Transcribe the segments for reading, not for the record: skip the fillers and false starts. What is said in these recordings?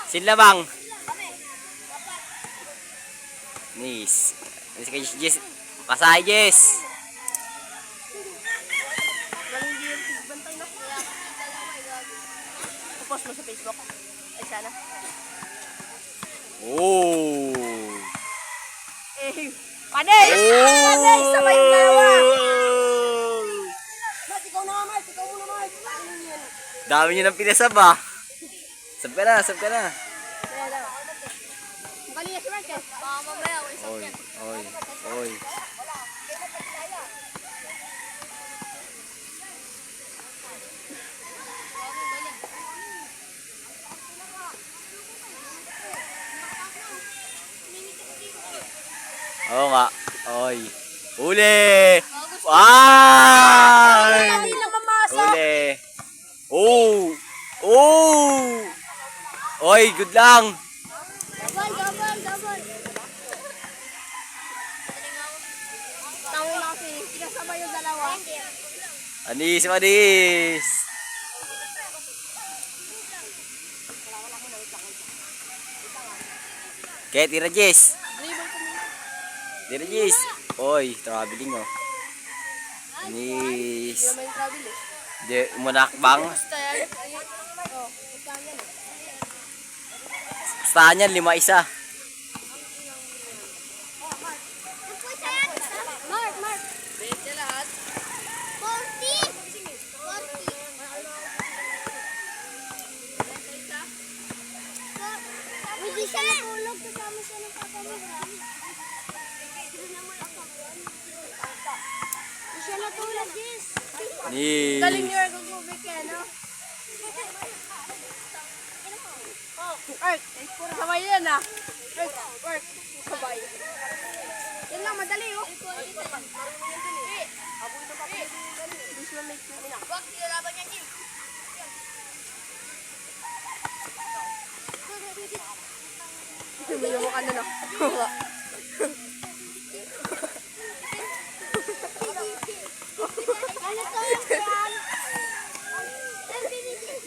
Sila bang? Nis. Nis kay Jess. Pasay Jess. Post mo sa Facebook. Ay sana. Oh. Eh, Paday! Paday! Sabay gawa! Mat, ikaw na Mat! Ikaw muna Mat! Dami niyo ng pinasab ah. Sab ka na, sab ka na. Bali na si Mark eh. Baka mamaya, isang Oy, yan. oy, oy. Oo nga. Oy. Uli! Ay! Dali lang mamasok! Uli! Oh! Oh! Oy, good lang! Double, double, double! Tawin na kasi, sinasabay yung dalawa. Anis, manis! Kaya tira Jess! Tira Jess! Oy, traveling oh. Anis! Hindi naman yung travel eh. Di, umanakbang. Basta yan. Oh, basta yan eh. Bastahan yan, 5-1. Mark, Mark! 20 lahat. 40! 40! Hindi siya natulog kasama siya ng papa mo. Hindi siya natulog, Jess. Anis! Galing niyo yung gugubik eh, no? Work! Sabay yan ah! Work! Work! Sabay. Yan lang, madali oh. Please ma-make mo ina. Wag, nilalaban niya, Jim. May mukha na na.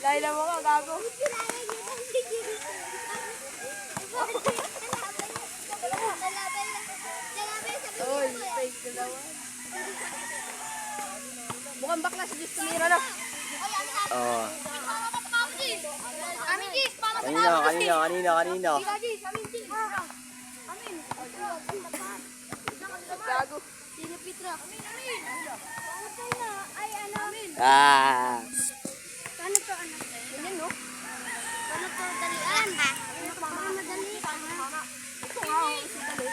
Laila mo ka, gago. Oy, fake dalawa. Mukhang bakla si Jess tumira na. Oh. Amin, Jess, para sa Kanina. Jess, amin, Jess. Amin. Gago. Sino Petra? Amin. Ay, ano? Ah. Paano to, anak? Ganyan, no? Paano to, dalian? Paano madali? Ito nga, si dali.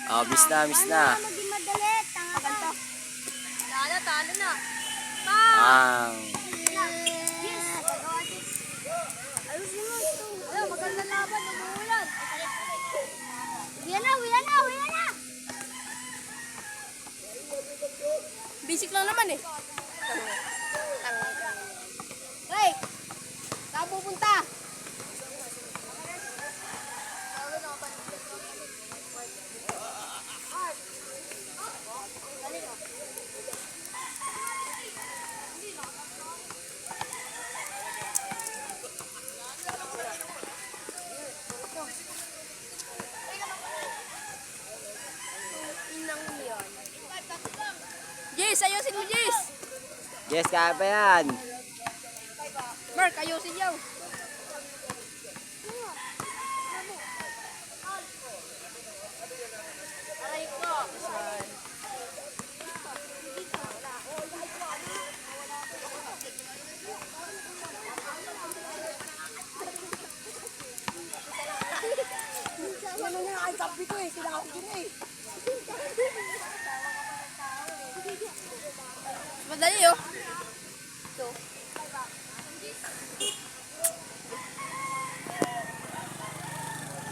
Oh, miss na. Paano maging madali? Tanga ka. Talo na. Ang. Yes! Ayusin mo ito. Ayun, maganda laban. Umuulan. Uyan na. Basic lang naman eh. Hey! Saan pupunta? Jess, ayusin mo, Jess! Yes, kaya pa yan. Mark, ayusin niyo. Aray ko. Ano nga, ang sabi ko eh, sinabi ko na eh. Madali oh. Ito.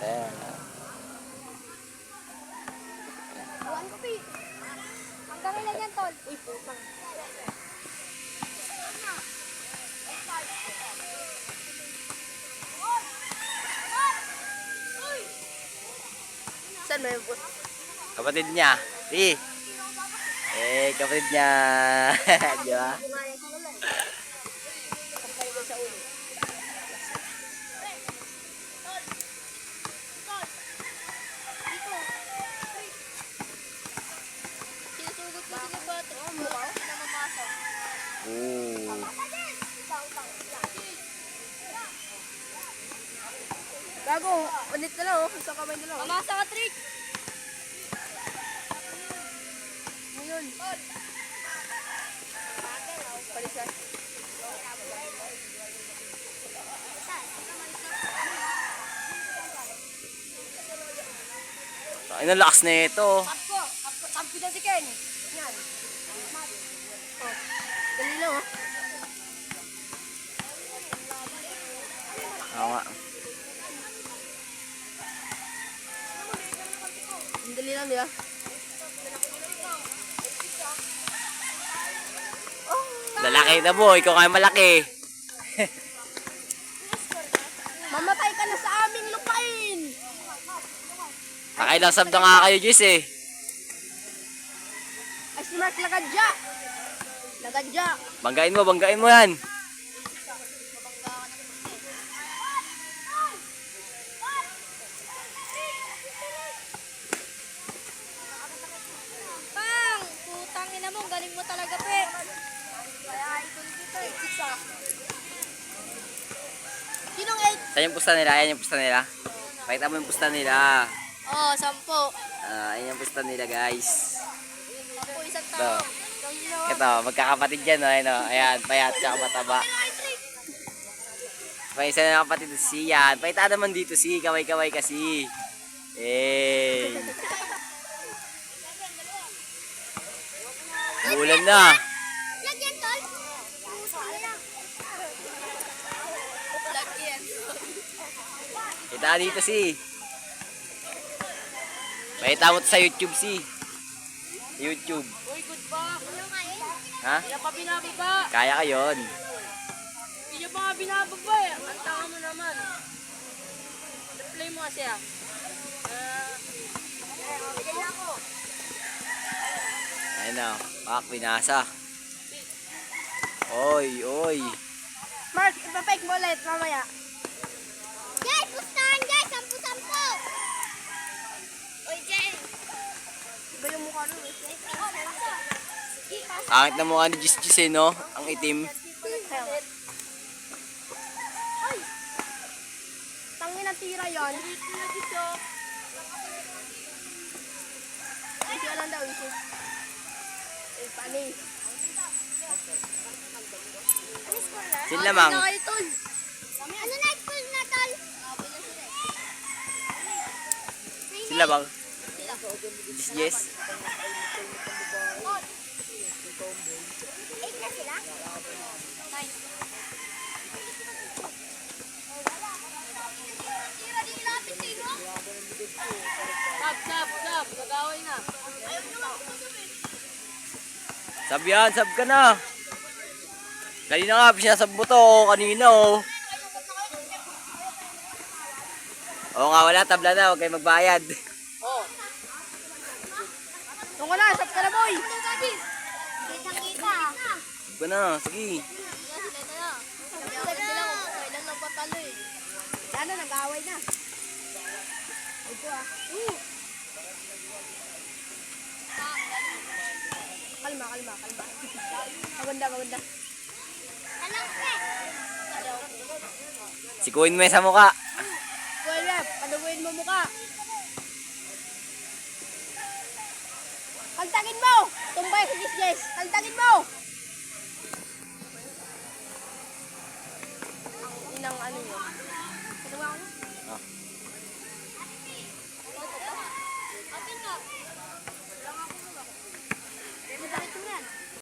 Ayan. Buwan ko pi. Ang dami lang yan, tol. Uy, putang. Saan may bus? Kapatid niya. Si. Kapatid niya. Di ba? Gago, ulit na lang oh. Isang kamay na lang. Mamasa ka, Trick! Ngayon. Palisan. Ay, ang lakas na ito. Tap ko dyan si Ken. Yan. Oh. Dali lang oh. Oo nga. Dali lang nila. Lalaki na mo, ikaw kaya malaki. Mamatay ka na sa aming lupain. Nakailang sab na nga kayo, Jis eh. Ay, si Mark Lagadya. Lagadya. Banggain mo yan. Pang! Putang ina mo, galing mo talaga, pe. Kaya idol kita eh. Sinong 8? Saan yung pusta nila? Ayan yung pusta nila. Pakita mo yung pusta nila. Oo, 10. Ayan yung pusta nila, guys. 10 isang Ito. tao. Ito, magkakapatid dyan. Oh, ayan, oh. Ayan, payat tsaka mataba. May isa na kapatid si yan. Pakita naman dito si. Kaway-kaway kasi. Eh. Bulan na. Lagyan, tol. Lagyan. Kita dito si. Pakita mo to sa YouTube si. YouTube. Uy, good ba? Ha? Hindi pa binababa. Kaya ka yun. Hindi pa nga binababa eh. Ang tanga mo naman. Replay mo kasi ah. Bigay na ako. Ayan na. Pak, binasa. Oy. Mark, ipapake mo ulit mamaya. Guys, pustahan guys! 10-10! Oy, Jen! Iba yung mukha nun eh. Angit na mukha ni Jis eh, no? Ang itim. Ay! Tangin na tira yun. Hindi lang daw ito. Eh, paano eh? Sila mang. Ano na school na tol? Sila bang? Yes. Eight na sila? Nine. Tira din lapit sino? Sab. Nagaway na. Ayaw nyo lang kumusubin. Sab yan, sab ka na. Kanina nga, sinasab mo to. Kanina oh. Oo nga, wala. Tabla na. Huwag kayo magbayad. Oh. Tungkol na, sab ka na boy. Kita. Sab ka na. Sige. Sila kung kailan lang patalo eh. Yan na, nag-away na. Ito ah. Kalma. Maganda. Sikuin mo yan sa mukha. Kuya Rep, panuguin mo mukha. Kaltagin mo! Tumbay si Jess. Kaltagin mo! Ang inang ano yun. Ano ba ako? Ah. Akin nga.